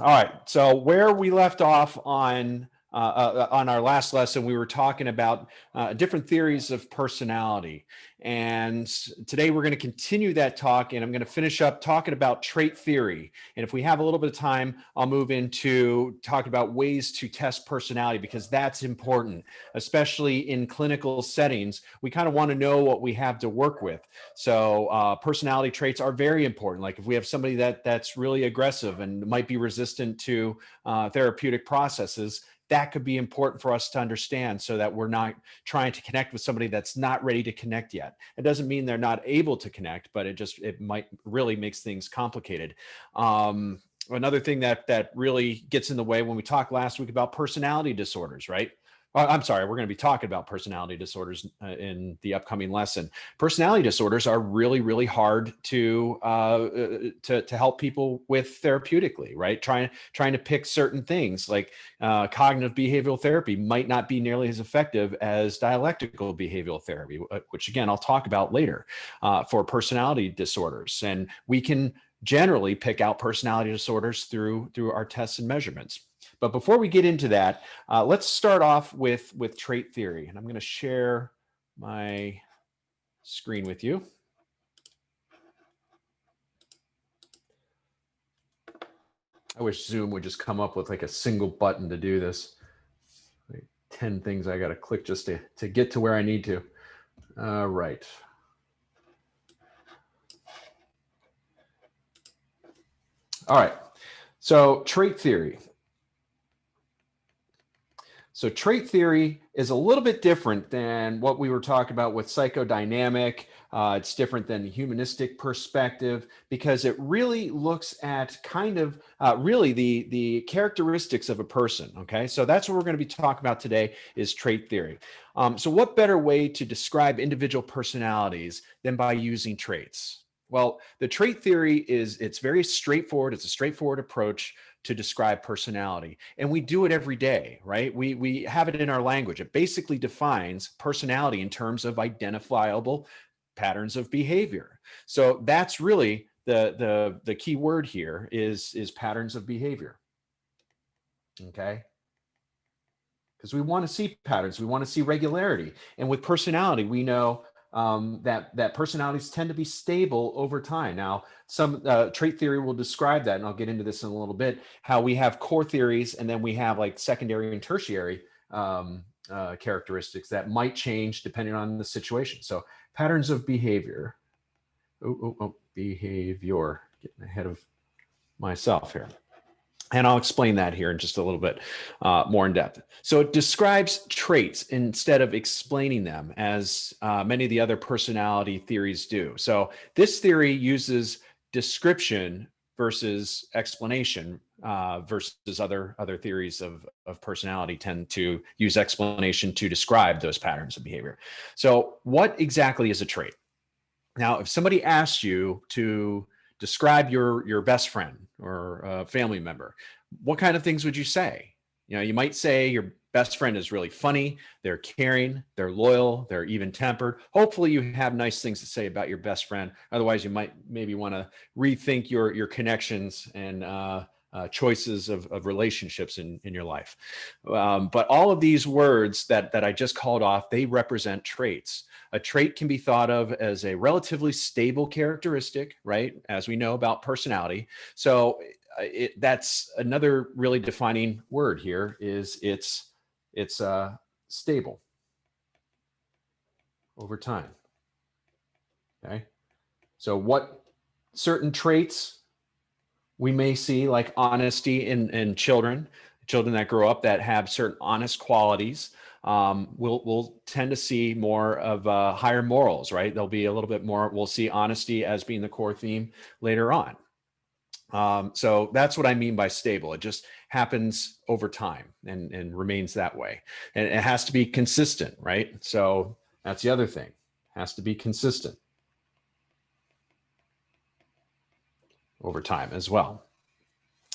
All right. So where we left off on our last lesson, we were talking about different theories of personality. And today we're going to continue that talk, and I'm going to finish up talking about trait theory. And if we have a little bit of time, I'll move into talking about ways to test personality, because that's important, especially in clinical settings. We kind of want to know what we have to work with. So personality traits are very important. Like if we have somebody that's really aggressive and might be resistant to therapeutic processes, that could be important for us to understand, so that we're not trying to connect with somebody that's not ready to connect yet. It doesn't mean they're not able to connect, but it might really makes things complicated. Another thing that really gets in the way when we talked last week about personality disorders, right? I'm sorry, we're going to be talking about personality disorders in the upcoming lesson. Personality disorders are really, really hard to help people with therapeutically, right? Trying to pick certain things like cognitive behavioral therapy might not be nearly as effective as dialectical behavioral therapy, which again I'll talk about later for personality disorders. And we can generally pick out personality disorders through our tests and measurements. But before we get into that, let's start off with trait theory. And I'm going to share my screen with you. I wish Zoom would just come up with like a single button to do this. Like 10 things I got to click just to get to where I need to. All right. All right. So trait theory. So trait theory is a little bit different than what we were talking about with psychodynamic. It's different than the humanistic perspective, because it really looks at kind of really the characteristics of a person. Okay, so that's what we're going to be talking about today is trait theory. So what better way to describe individual personalities than by using traits? Well, the trait theory it's very straightforward. It's a straightforward approach to describe personality. And we do it every day, right? We have it in our language. It basically defines personality in terms of identifiable patterns of behavior. So that's really the key word here is patterns of behavior. Okay? Because we want to see patterns, we want to see regularity. And with personality, we know that personalities tend to be stable over time. Now, some trait theory will describe that, and I'll get into this in a little bit, how we have core theories, and then we have like secondary and tertiary characteristics that might change depending on the situation. So patterns of behavior. Behavior. Getting ahead of myself here. And I'll explain that here in just a little bit more in depth. So it describes traits instead of explaining them, as many of the other personality theories do. So this theory uses description versus explanation, versus other theories of personality tend to use explanation to describe those patterns of behavior. So what exactly is a trait? Now, if somebody asks you to describe your best friend or a family member, what kind of things would you say? You know, you might say your best friend is really funny, they're caring, they're loyal, they're even tempered. Hopefully you have nice things to say about your best friend. Otherwise, you might maybe want to rethink your connections and choices of relationships in your life. But all of these words that I just called off, they represent traits. A trait can be thought of as a relatively stable characteristic, right? As we know about personality. So that's another really defining word here is it's stable over time. Okay. So what certain traits we may see, like honesty in children that grow up that have certain honest qualities, we'll tend to see more of higher morals, right? There'll be a little bit more, we'll see honesty as being the core theme later on. So that's what I mean by stable. It just happens over time and remains that way. And it has to be consistent, right? So that's the other thing. It has to be consistent over time as well.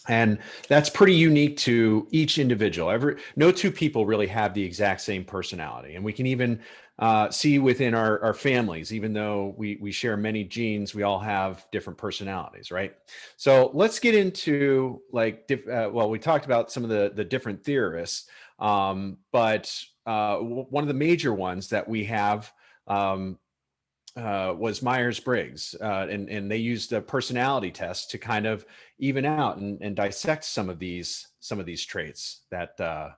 And that's pretty unique to each individual. No two people really have the exact same personality. And we can even see within our families, even though we share many genes, we all have different personalities, right? So let's get into well, we talked about some of the different theorists, but one of the major ones that we have um, was Myers-Briggs, and they used a personality test to kind of even out and dissect some of these traits that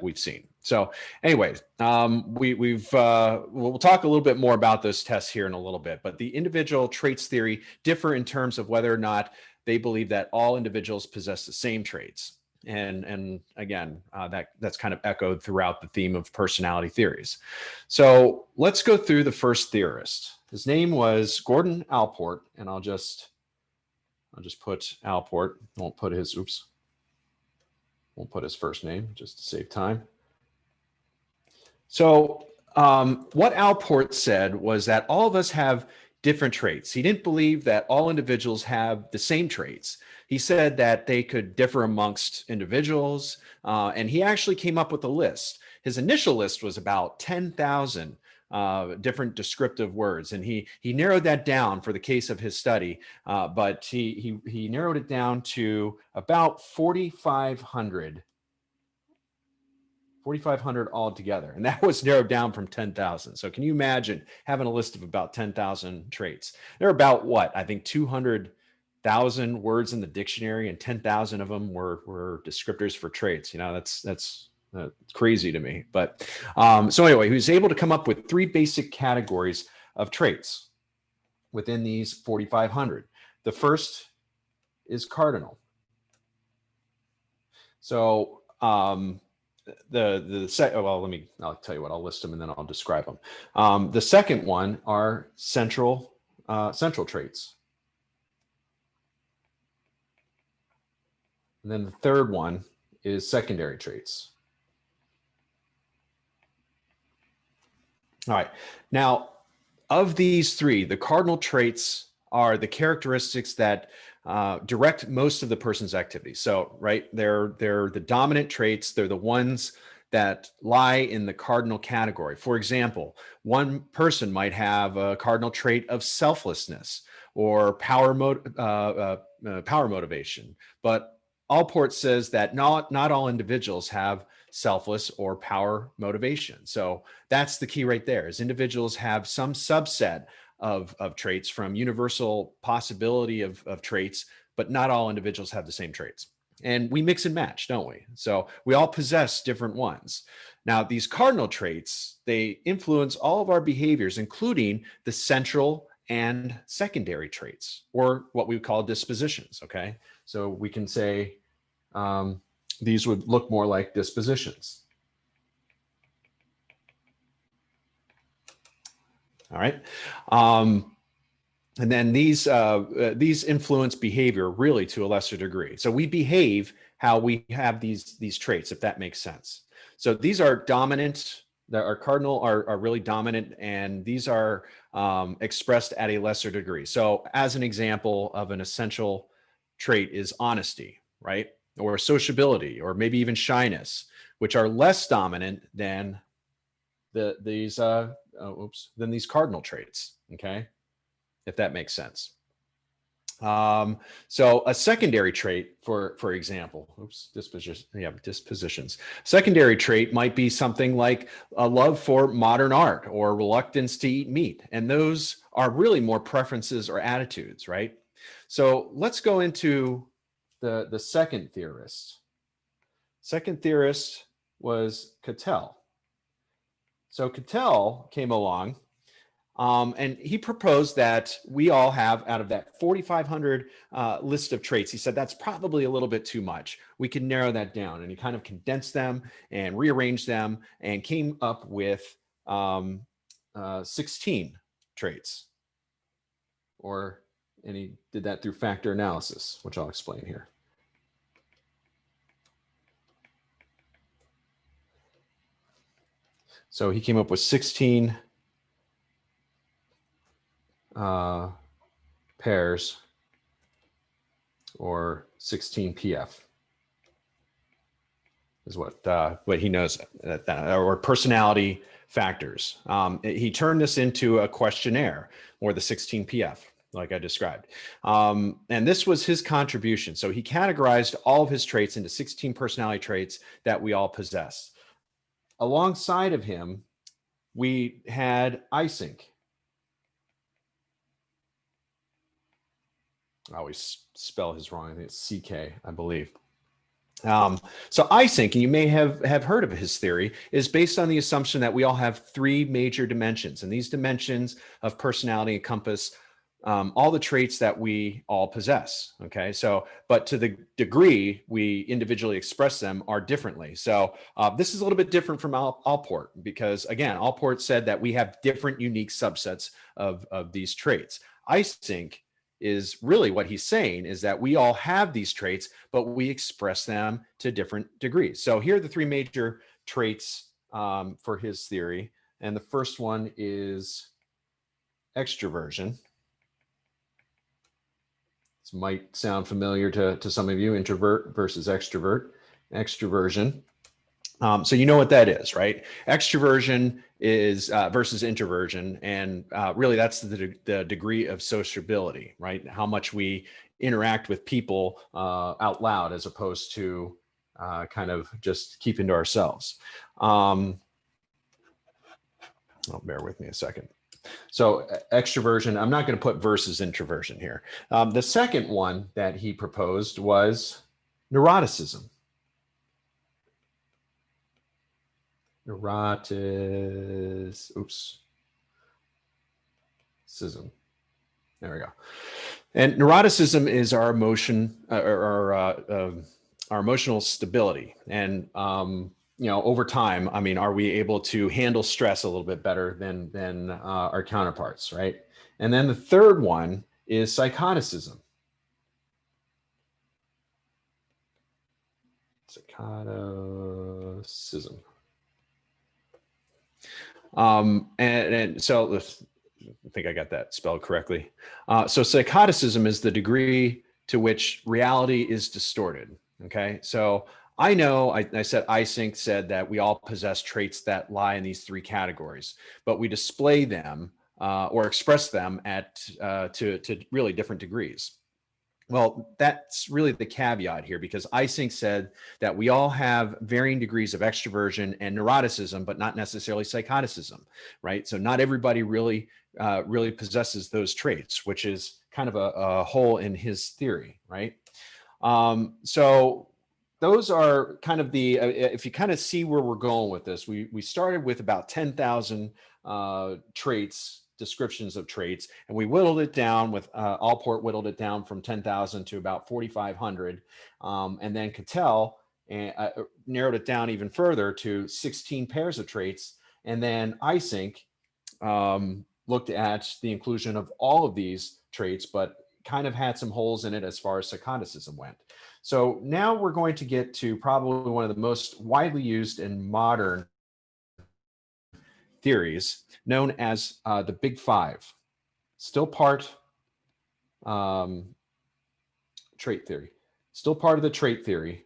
we've seen. So, anyways, we'll talk a little bit more about those tests here in a little bit. But the individual traits theory differ in terms of whether or not they believe that all individuals possess the same traits. And again, that's kind of echoed throughout the theme of personality theories. So let's go through the first theorist. His name was Gordon Allport, and I'll just put Allport. Won't put his first name just to save time. So what Allport said was that all of us have different traits. He didn't believe that all individuals have the same traits. He said that they could differ amongst individuals, and he actually came up with a list. His initial list was about 10,000 different descriptive words, and he narrowed that down for the case of his study, but he narrowed it down to about 4,500 altogether. And that was narrowed down from 10,000. So can you imagine having a list of about 10,000 traits? There are about what? I think 200,000 words in the dictionary, and 10,000 of them were descriptors for traits. You know, that's crazy to me. But so anyway, he was able to come up with 3 basic categories of traits within these 4,500. The first is cardinal. So I'll tell you what, I'll list them and then I'll describe them. The second one are central traits. And then the third one is secondary traits. All right. Now, of these 3, the cardinal traits are the characteristics that direct most of the person's activities. So, right, they're the dominant traits. They're the ones that lie in the cardinal category. For example, one person might have a cardinal trait of selflessness or power motivation. But Allport says that not all individuals have selfless or power motivation. So that's the key right there, is individuals have some subset of traits from universal possibility of traits, but not all individuals have the same traits. And we mix and match, don't we? So we all possess different ones. Now, these cardinal traits, they influence all of our behaviors, including the central and secondary traits, or what we call dispositions, okay? So we can say these would look more like dispositions. All right. And then these influence behavior really to a lesser degree. So we behave how we have these traits, if that makes sense. So these are dominant, that are cardinal, are really dominant, and these are expressed at a lesser degree. So as an example of an essential trait is honesty, right? Or sociability, or maybe even shyness, which are less dominant than these cardinal traits, okay? If that makes sense. So a secondary trait, for example, dispositions. Secondary trait might be something like a love for modern art or reluctance to eat meat. And those are really more preferences or attitudes, right? So let's go into the second theorist. Second theorist was Cattell. So Cattell came along, and he proposed that we all have, out of that 4,500 list of traits, he said that's probably a little bit too much. We can narrow that down. And he kind of condensed them and rearranged them and came up with 16 traits. And he did that through factor analysis, which I'll explain here. So he came up with 16 pairs or 16 PF is what he knows, or personality factors. He turned this into a questionnaire, or the 16 PF, like I described. And this was his contribution. So he categorized all of his traits into 16 personality traits that we all possess. Alongside of him, we had Eysenck. I always spell his wrong. I think it's CK, I believe. So Eysenck, and you may have heard of his theory, is based on the assumption that we all have three major dimensions, and these dimensions of personality encompass all the traits that we all possess. Okay, so but to the degree we individually express them are differently. So this is a little bit different from Allport, because again, Allport said that we have different unique subsets of these traits. Eysenck is really what he's saying is that we all have these traits, but we express them to different degrees. So here are the three major traits for his theory. And the first one is extroversion. This might sound familiar to some of you, introvert versus extrovert. Extroversion. So you know what that is, right? Extroversion is versus introversion, and really that's the degree of sociability, right? How much we interact with people out loud as opposed to kind of just keeping to ourselves. Oh, bear with me a second. So extroversion, I'm not going to put versus introversion here. The second one that he proposed was neuroticism. Neuroticism. There we go. And neuroticism is our emotion, our emotional stability. And over time, I mean, are we able to handle stress a little bit better than our counterparts, right? And then the third one is psychoticism. Psychoticism. And so I think I got that spelled correctly. So psychoticism is the degree to which reality is distorted. Okay. So I know I said Eysenck said that we all possess traits that lie in these three categories, but we display them or express them to really different degrees. Well, that's really the caveat here, because Eysenck said that we all have varying degrees of extroversion and neuroticism, but not necessarily psychoticism, right? So not everybody really possesses those traits, which is kind of a hole in his theory, right? So those are kind of the, if you kind of see where we're going with this, we started with about 10,000 traits, descriptions of traits, and we whittled it down with Allport whittled it down from 10,000 to about 4,500, and then Cattell narrowed it down even further to 16 pairs of traits, and then Eysenck looked at the inclusion of all of these traits, but kind of had some holes in it as far as psychoticism went. So now we're going to get to probably one of the most widely used and modern theories, known as the Big Five. Still part trait theory. Still part of the trait theory.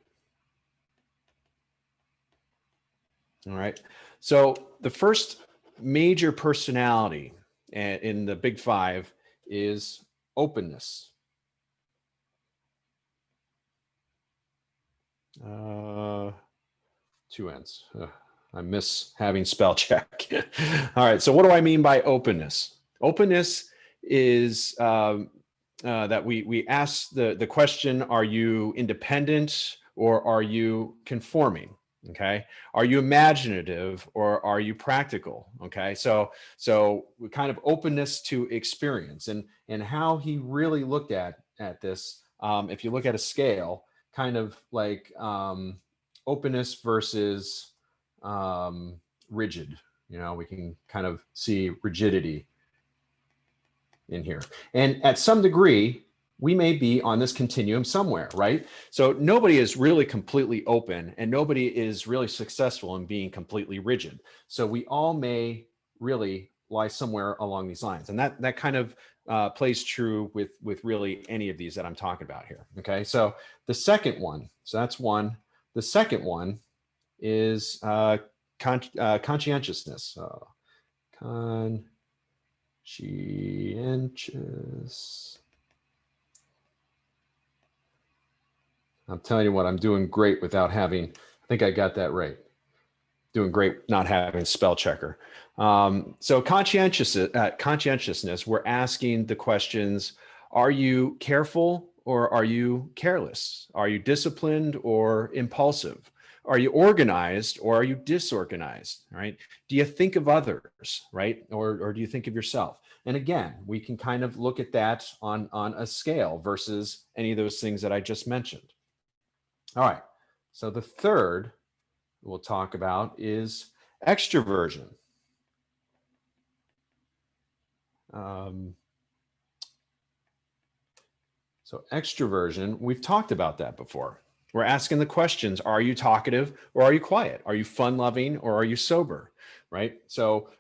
All right. So the first major personality in the Big Five is openness. Two N's. I miss having spell check. All right. So what do I mean by openness? Openness is that we ask the question, are you independent or are you conforming? Okay. Are you imaginative or are you practical? Okay. So kind of openness to experience, and how he really looked at this. If you look at a scale, kind of like openness versus rigid, we can kind of see rigidity in here. And at some degree, we may be on this continuum somewhere, right? So nobody is really completely open and nobody is really successful in being completely rigid. So we all may really lie somewhere along these lines. And that kind of plays true with really any of these that I'm talking about here. Okay, so the second one, so that's one. The second one is conscientiousness. Conscientious. I'm telling you what, I'm doing great without having, I think I got that right. Doing great not having spell checker. So conscientiousness, we're asking the questions, are you careful or are you careless? Are you disciplined or impulsive? Are you organized or are you disorganized, right? Do you think of others, right? Or do you think of yourself? And again, we can kind of look at that on a scale versus any of those things that I just mentioned. All right, so the third we'll talk about is extroversion. So extroversion, we've talked about that before. We're asking the questions, are you talkative or are you quiet? Are you fun-loving or are you sober, right? So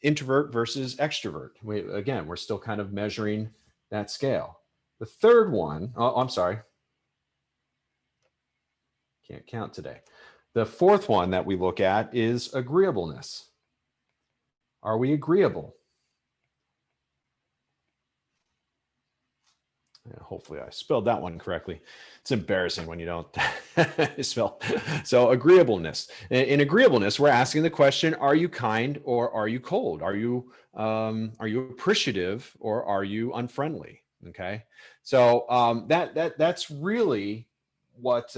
introvert versus extrovert. Again, we're still kind of measuring that scale. The third one, oh, I'm sorry. Can't count today. The fourth one that we look at is agreeableness. Are we agreeable? Yeah, hopefully I spelled that one correctly. It's embarrassing when you don't spell. So agreeableness. In agreeableness, we're asking the question, are you kind or are you cold? Are you appreciative or are you unfriendly? Okay. So that's really what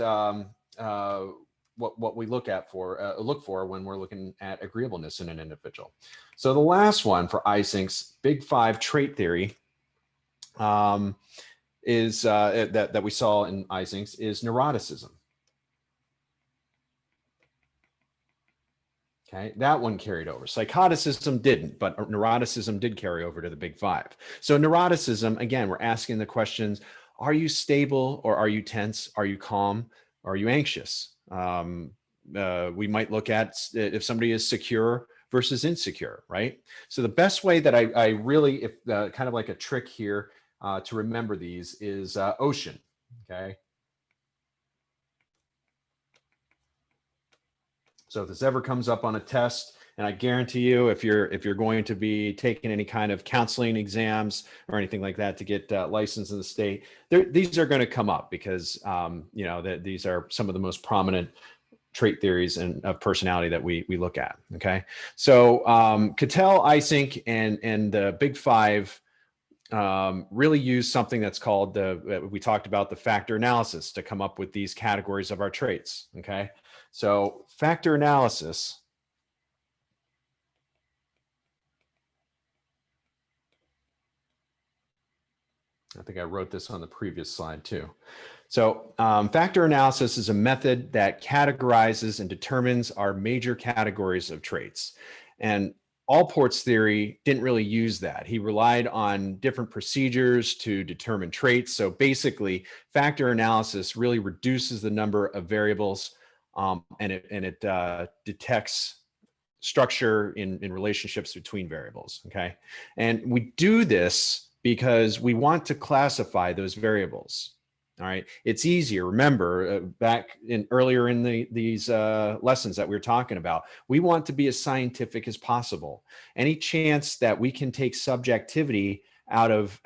what we look for when we're looking at agreeableness in an individual. So the last one for Eysink's Big Five trait theory is that we saw in Eysink's is neuroticism. Okay, that one carried over. Psychoticism didn't, but neuroticism did carry over to the Big Five. So neuroticism, again, we're asking the questions, are you stable or are you tense? Are you calm? Or are you anxious? We might look at if somebody is secure versus insecure, right? So the best way that I really, if kind of like a trick here to remember these is ocean, okay? So if this ever comes up on a test, and I guarantee you, if you're going to be taking any kind of counseling exams or anything like that to get licensed in the state, these are going to come up because you know these are some of the most prominent trait theories and of personality that we look at. Okay, so Cattell, Eysenck, and the Big Five really use something that's called we talked about the factor analysis to come up with these categories of our traits. Okay, so factor analysis. I think I wrote this on the previous slide too. So factor analysis is a method that categorizes and determines our major categories of traits. And Allport's theory didn't really use that. He relied on different procedures to determine traits. So basically, factor analysis really reduces the number of variables and it detects structure in relationships between variables. Okay. And we do this because we want to classify those variables. All right. It's easier. Remember, back in earlier in these lessons that we were talking about, we want to be as scientific as possible. Any chance that we can take subjectivity out of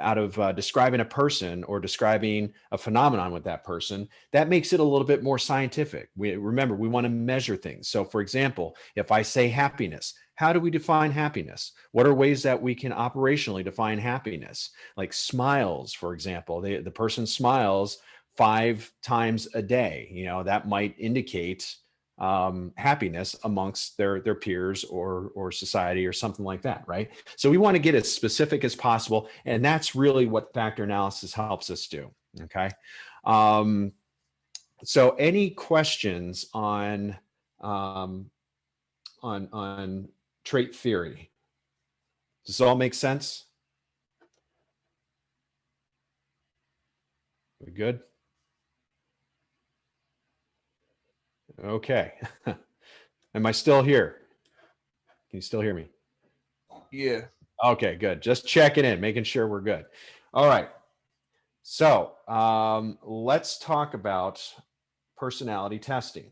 describing a person or describing a phenomenon with that person, that makes it a little bit more scientific. Remember, we want to measure things. So for example, if I say happiness, how do we define happiness? What are ways that we can operationally define happiness? Like smiles, for example, the person smiles 5 times a day. You know, that might indicate happiness amongst their peers or society or something like that, right? So we want to get as specific as possible, and that's really what factor analysis helps us do. Okay. So any questions on trait theory? Does this all make sense? We good? Okay. Am I still here? Can you still hear me? Yeah. Okay, good. Just checking in, making sure we're good. All right. So let's talk about personality testing.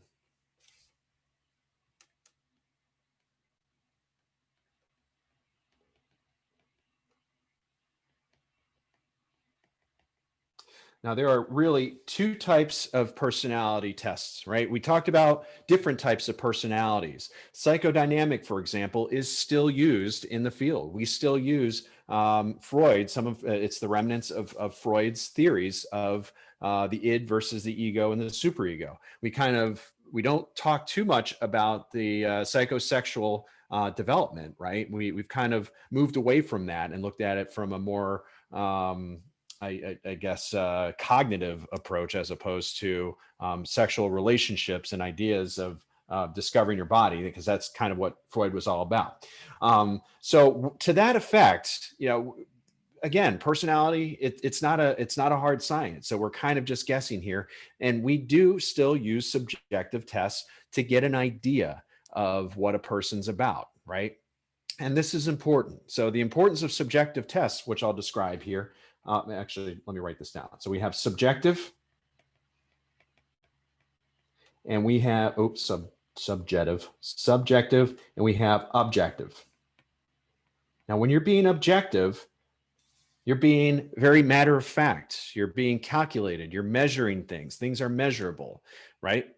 Now, there are really two types of personality tests, right? We talked about different types of personalities. Psychodynamic, for example, is still used in the field. We still use Freud, some of it's the remnants of Freud's theories of the id versus the ego and the superego. We don't talk too much about the psychosexual development, right? We've kind of moved away from that and looked at it from a more I guess, cognitive approach as opposed to sexual relationships and ideas of discovering your body, because that's kind of what Freud was all about. So to that effect, again, personality, it's not a hard science. So we're kind of just guessing here, and we do still use subjective tests to get an idea of what a person's about, right? And this is important. So the importance of subjective tests, which I'll describe here. Actually, let me write this down. So we have subjective, and we have subjective, and we have objective. Now, when you're being objective, you're being very matter of fact. You're being calculated. You're measuring things. Things are measurable, right?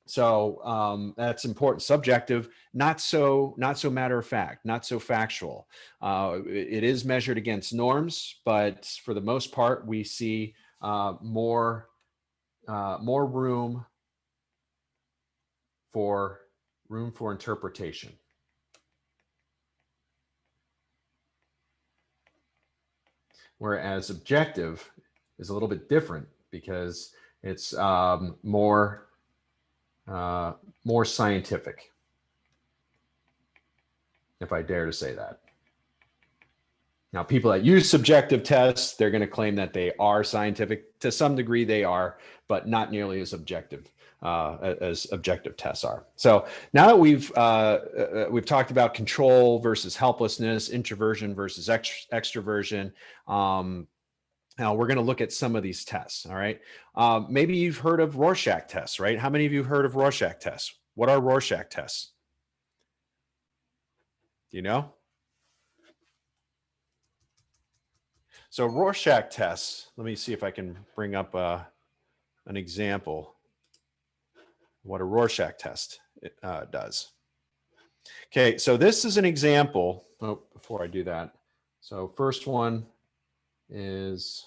So that's important. Subjective, not so matter of fact, not so factual. It is measured against norms, but for the most part, we see more room for interpretation. Whereas objective is a little bit different because it's more scientific, if I dare to say that. Now, people that use subjective tests, they're going to claim that they are scientific. To some degree, they are, but not nearly as objective as objective tests are. So now that we've talked about control versus helplessness, introversion versus extroversion. Now we're going to look at some of these tests. All right. Maybe you've heard of Rorschach tests, right? How many of you heard of Rorschach tests? What are Rorschach tests? Do you know? So Rorschach tests, let me see if I can bring up an example of what a Rorschach test does. Okay, so this is an example. Oh, before I do that. So first one is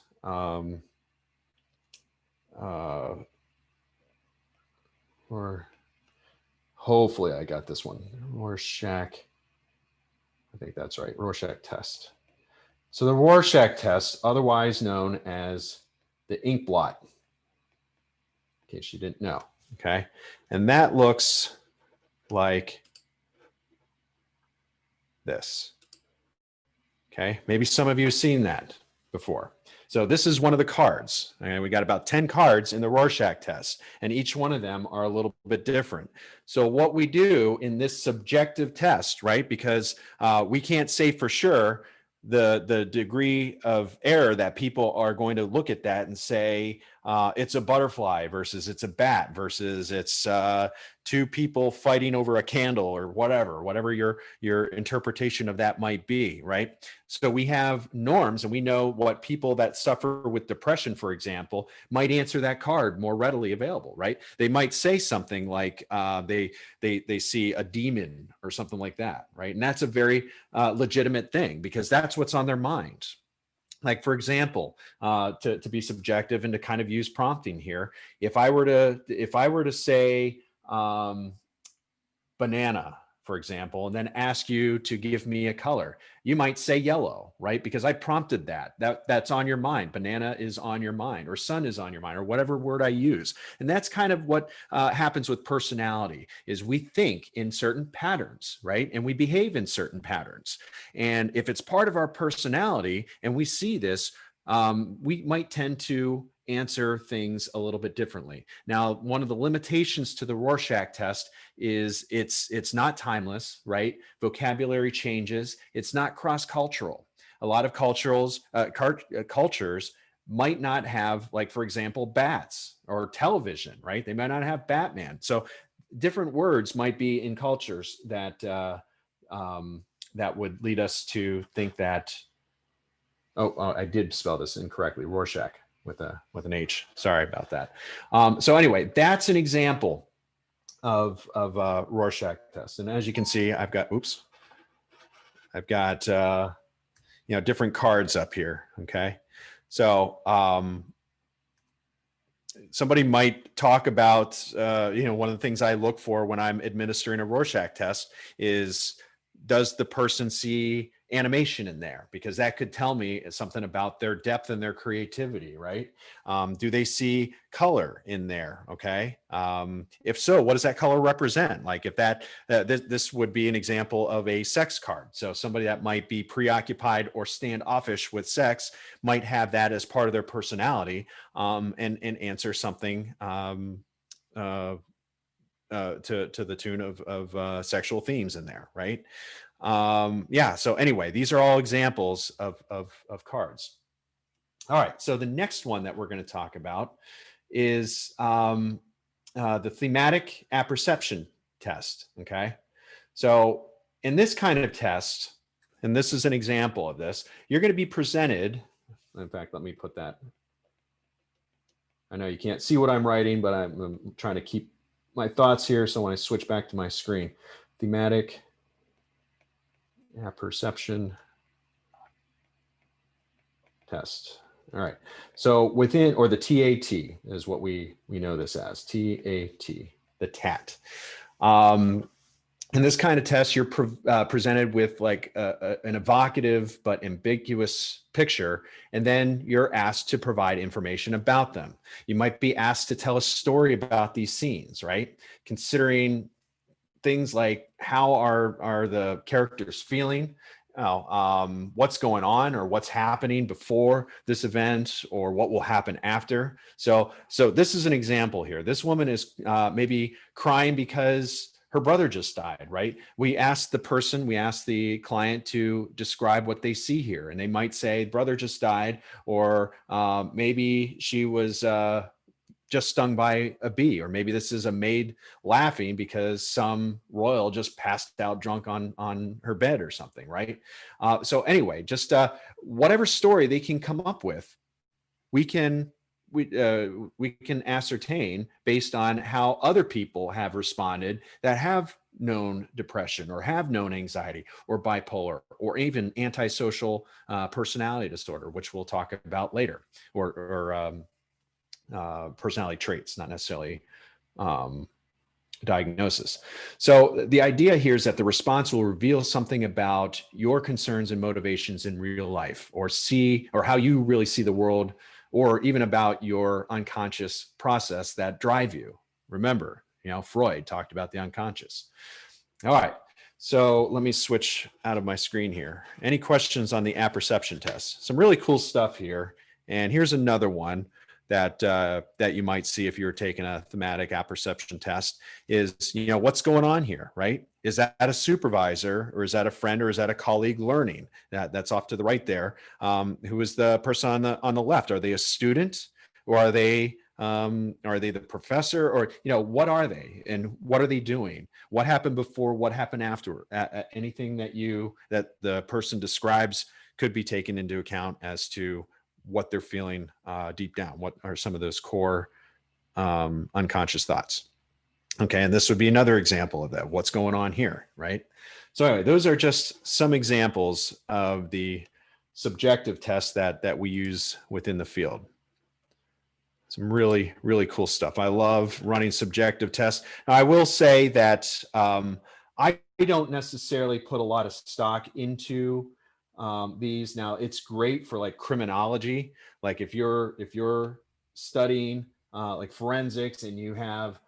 or hopefully I got this one. Rorschach. I think that's right. Rorschach test. So the Rorschach test, otherwise known as the ink blot, in case you didn't know, okay? And that looks like this, okay? Maybe some of you have seen that before. So this is one of the cards. Okay? We got about 10 cards in the Rorschach test, and each one of them are a little bit different. So what we do in this subjective test, right? Because we can't say for sure the degree of error that people are going to look at that and say it's a butterfly versus it's a bat versus it's two people fighting over a candle or whatever your interpretation of that might be, right? So we have norms, and we know what people that suffer with depression, for example, might answer that card more readily available, right? They might say something like they see a demon or something like that, right? And that's a very legitimate thing because that's what's on their mind. Like, for example, to be subjective and to kind of use prompting here, if I were to say banana, for example, and then ask you to give me a color, you might say yellow, right? Because I prompted that's on your mind. Banana is on your mind, or sun is on your mind, or whatever word I use. And that's kind of what happens with personality is we think in certain patterns, right? And we behave in certain patterns. And if it's part of our personality and we see this, we might tend to answer things a little bit differently. Now, one of the limitations to the Rorschach test is it's not timeless, right? Vocabulary changes. It's not cross-cultural. A lot of cultures might not have, like, for example, bats or television, right? They might not have Batman. So different words might be in cultures that that would lead us to think that, oh, I did spell this incorrectly, Rorschach with an H. Sorry about that. So anyway, that's an example of Rorschach test. And as you can see, I've got different cards up here. Okay, so somebody might talk about one of the things I look for when I'm administering a Rorschach test is, does the person see animation in there? Because that could tell me something about their depth and their creativity, right? Do they see color in there? Okay. If so, what does that color represent? Like, if that, this would be an example of a sex card. So somebody that might be preoccupied or standoffish with sex might have that as part of their personality, and answer something to the tune of sexual themes in there, right? Yeah. So anyway, these are all examples of cards. All right. So the next one that we're going to talk about is the thematic apperception test. Okay. So in this kind of test, and this is an example of this, you're going to be presented. In fact, let me put that. I know you can't see what I'm writing, but I'm trying to keep my thoughts here. So when I switch back to my screen, thematic apperception test. All right. So within, or the TAT is what we know this as, TAT, the TAT. In this kind of test, you're presented with like an evocative but ambiguous picture, and then you're asked to provide information about them. You might be asked to tell a story about these scenes, right? Considering things like, how are the characters feeling? What's going on, or what's happening before this event, or what will happen after. So this is an example here. This woman is maybe crying because her brother just died, right? We asked the client to describe what they see here, and they might say, brother just died, or maybe she was just stung by a bee, or maybe this is a maid laughing because some royal just passed out drunk on her bed or something, right? So anyway, just whatever story they can come up with, we can ascertain based on how other people have responded that have known depression, or have known anxiety, or bipolar, or even antisocial personality disorder, which we'll talk about later, or personality traits, not necessarily diagnosis. So the idea here is that the response will reveal something about your concerns and motivations in real life, or how you really see the world, or even about your unconscious process that drive you. Remember, Freud talked about the unconscious. All right. So let me switch out of my screen here. Any questions on the apperception test? Some really cool stuff here. And here's another one that you might see if you're taking a thematic apperception test is, what's going on here, right? Is that a supervisor, or is that a friend, or is that a colleague learning? That's off to the right there. Who is the person on the left? Are they a student, or are they the professor, or what are they, and what are they doing? What happened before? What happened after? Anything that the person describes could be taken into account as to what they're feeling deep down. What are some of those core unconscious thoughts? Okay, and this would be another example of that. What's going on here, right? So anyway, those are just some examples of the subjective tests that we use within the field. Some really, really cool stuff. I love running subjective tests. Now, I will say that I don't necessarily put a lot of stock into these. Now, it's great for like criminology. Like if you're studying like forensics, and you have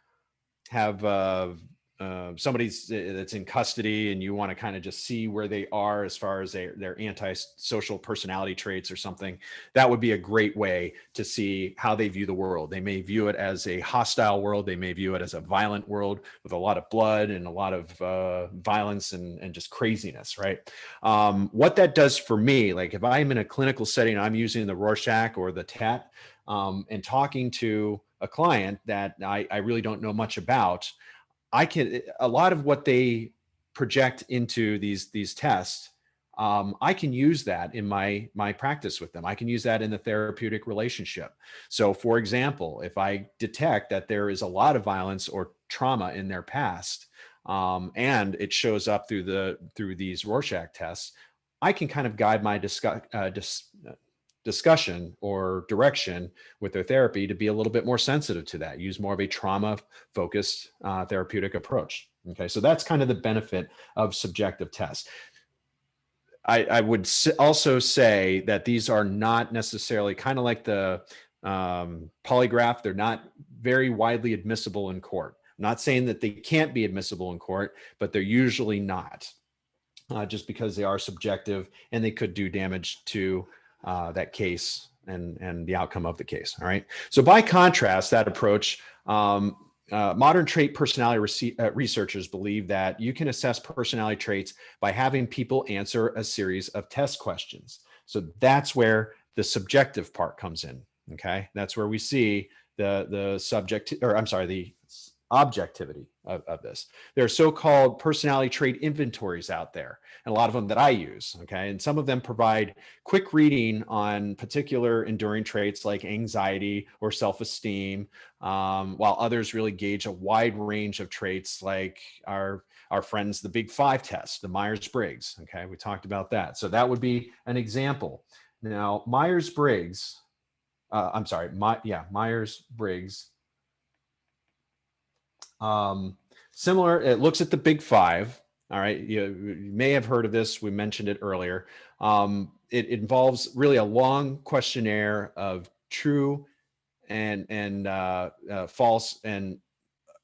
somebody's that's in custody and you want to kind of just see where they are as far as their antisocial personality traits or something, that would be a great way to see how they view the world. They may view it as a hostile world. They may view it as a violent world with a lot of blood and a lot of violence and just craziness, right? What that does for me, like if I'm in a clinical setting, I'm using the Rorschach or the TAT and talking to a client that I really don't know much about, a lot of what they project into these tests, I can use that in my practice with them. I can use that in the therapeutic relationship. So for example, if I detect that there is a lot of violence or trauma in their past, and it shows up through these Rorschach tests, I can kind of guide my discussion or direction with their therapy to be a little bit more sensitive to that, use more of a trauma focused therapeutic approach. Okay, so that's kind of the benefit of subjective tests. I would also say that these are not necessarily, kind of like the polygraph, they're not very widely admissible in court. I'm not saying that they can't be admissible in court, but they're usually not, just because they are subjective and they could do damage to that case and the outcome of the case. All right. So by contrast, that approach, modern trait personality researchers believe that you can assess personality traits by having people answer a series of test questions. So that's where the subjective part comes in. Okay. That's where we see the objectivity of this. There are so-called personality trait inventories out there, and a lot of them that I use, okay? And some of them provide quick reading on particular enduring traits like anxiety or self-esteem, while others really gauge a wide range of traits like our friends, the Big Five test, the Myers-Briggs, okay? We talked about that. So that would be an example. Now, Myers-Briggs, Myers-Briggs, similar, it looks at the Big Five. All right, you may have heard of this. We mentioned it earlier. It involves really a long questionnaire of true and false and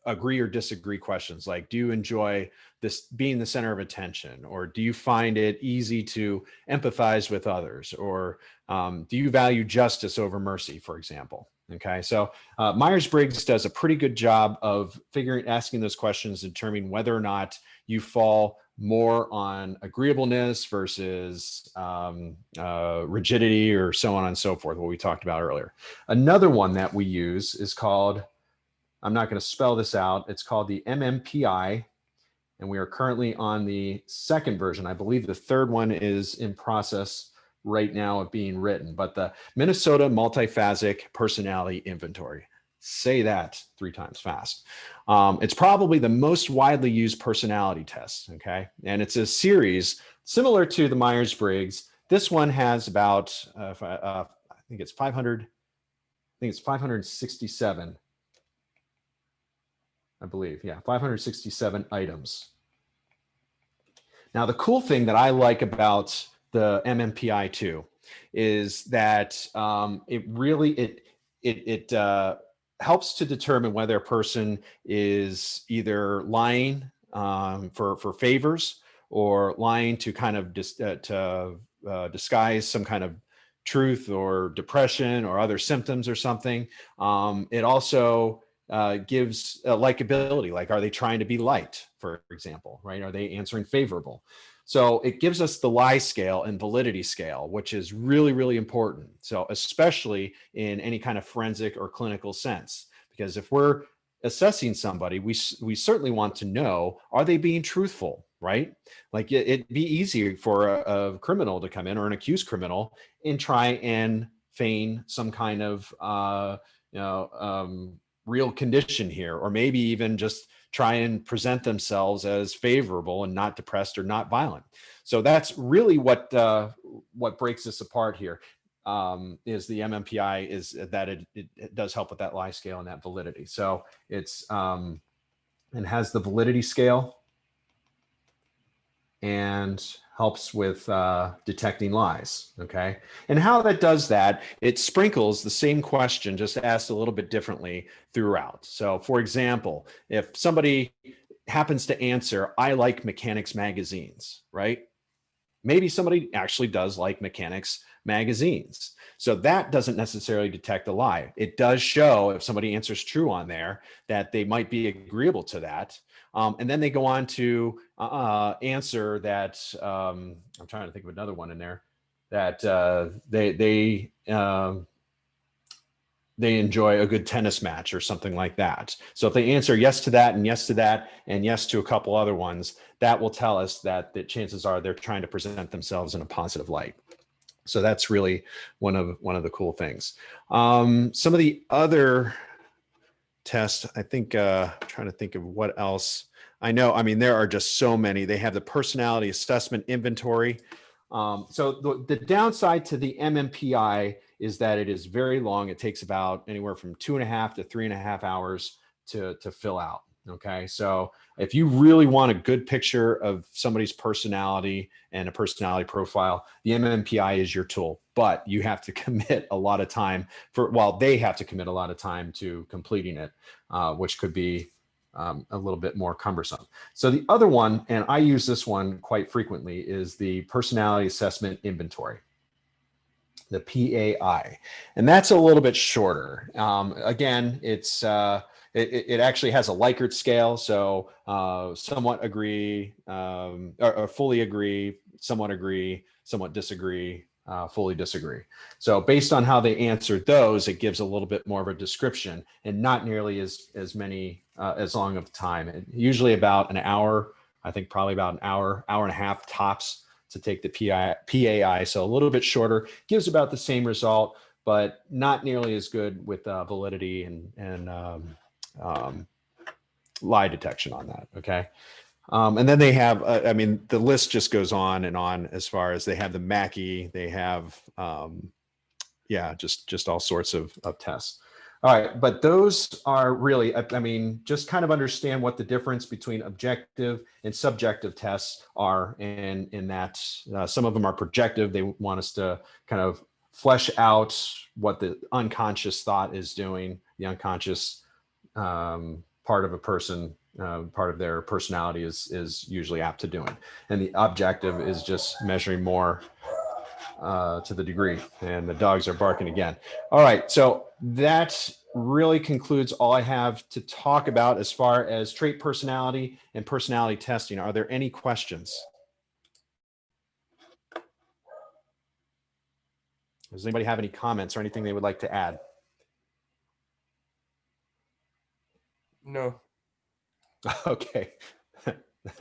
agree or disagree questions, like, do you enjoy this being the center of attention, or do you find it easy to empathize with others, or do you value justice over mercy, for example? Okay, so Myers-Briggs does a pretty good job of asking those questions, determining whether or not you fall more on agreeableness versus rigidity, or so on and so forth, what we talked about earlier. Another one that we use is called, I'm not going to spell this out, it's called the MMPI, and we are currently on the second version. I believe the third one is in process right now of being written, but the Minnesota Multiphasic Personality Inventory. Say that 3 times fast. It's probably the most widely used personality test, okay? And it's a series similar to the Myers-Briggs. This one has about, I think it's 567, I believe. Yeah, 567 items. Now, the cool thing that I like about the MMPI 2 is that it really helps to determine whether a person is either lying for favors, or lying to kind of disguise some kind of truth or depression or other symptoms or something. It also gives likability, like, are they trying to be liked, for example, right? Are they answering favorable? So it gives us the lie scale and validity scale, which is really, really important. So especially in any kind of forensic or clinical sense, because if we're assessing somebody, we certainly want to know, are they being truthful, right? Like, it'd be easy for a criminal to come in, or an accused criminal, and try and feign some kind of real condition here, or maybe even just try and present themselves as favorable and not depressed or not violent. So that's really what breaks this apart here, is the MMPI, is that it does help with that lie scale and that validity. So it's and has the validity scale and helps with detecting lies, okay? And how that does that, it sprinkles the same question, just asked a little bit differently throughout. So for example, if somebody happens to answer, I like mechanics magazines, right? Maybe somebody actually does like mechanics magazines. So that doesn't necessarily detect a lie. It does show if somebody answers true on there that they might be agreeable to that. And then they go on to answer that. I'm trying to think of another one in there that they enjoy a good tennis match or something like that. So if they answer yes to that and yes to that and yes to a couple other ones, that will tell us that the chances are they're trying to present themselves in a positive light. So that's really one of the cool things. Some of the other tests, I think, I'm trying to think of what else. I know, I mean, there are just so many. They have the personality assessment inventory. So the downside to the MMPI is that it is very long. It takes about anywhere from 2.5 to 3.5 hours to fill out. Okay. So if you really want a good picture of somebody's personality and a personality profile, the MMPI is your tool, but you have to commit a lot of time they have to commit a lot of time to completing it, which could be a little bit more cumbersome. So the other one, and I use this one quite frequently, is the personality assessment inventory, the PAI, and that's a little bit shorter. Again, it actually has a Likert scale, so somewhat agree, or fully agree, somewhat agree, somewhat disagree, fully disagree. So based on how they answered those, it gives a little bit more of a description and not nearly as many as long of time. Usually about an hour, I think probably about an hour and a half tops to take the PAI. So a little bit shorter, gives about the same result, but not nearly as good with validity and lie detection on that. Okay. And then they have, I mean, the list just goes on and on as far as they have the Mackie, they have, yeah, just all sorts of tests. All right, but those are really, I mean, just kind of understand what the difference between objective and subjective tests are, and in that some of them are projective. They want us to kind of flesh out what the unconscious thought is doing, the unconscious part of a person, part of their personality is usually apt to doing. And the objective is just measuring more to the degree. And the dogs are barking again. All right, so that really concludes all I have to talk about as far as trait personality and personality testing. Are there any questions? Does anybody have any comments or anything they would like to add? No. Okay,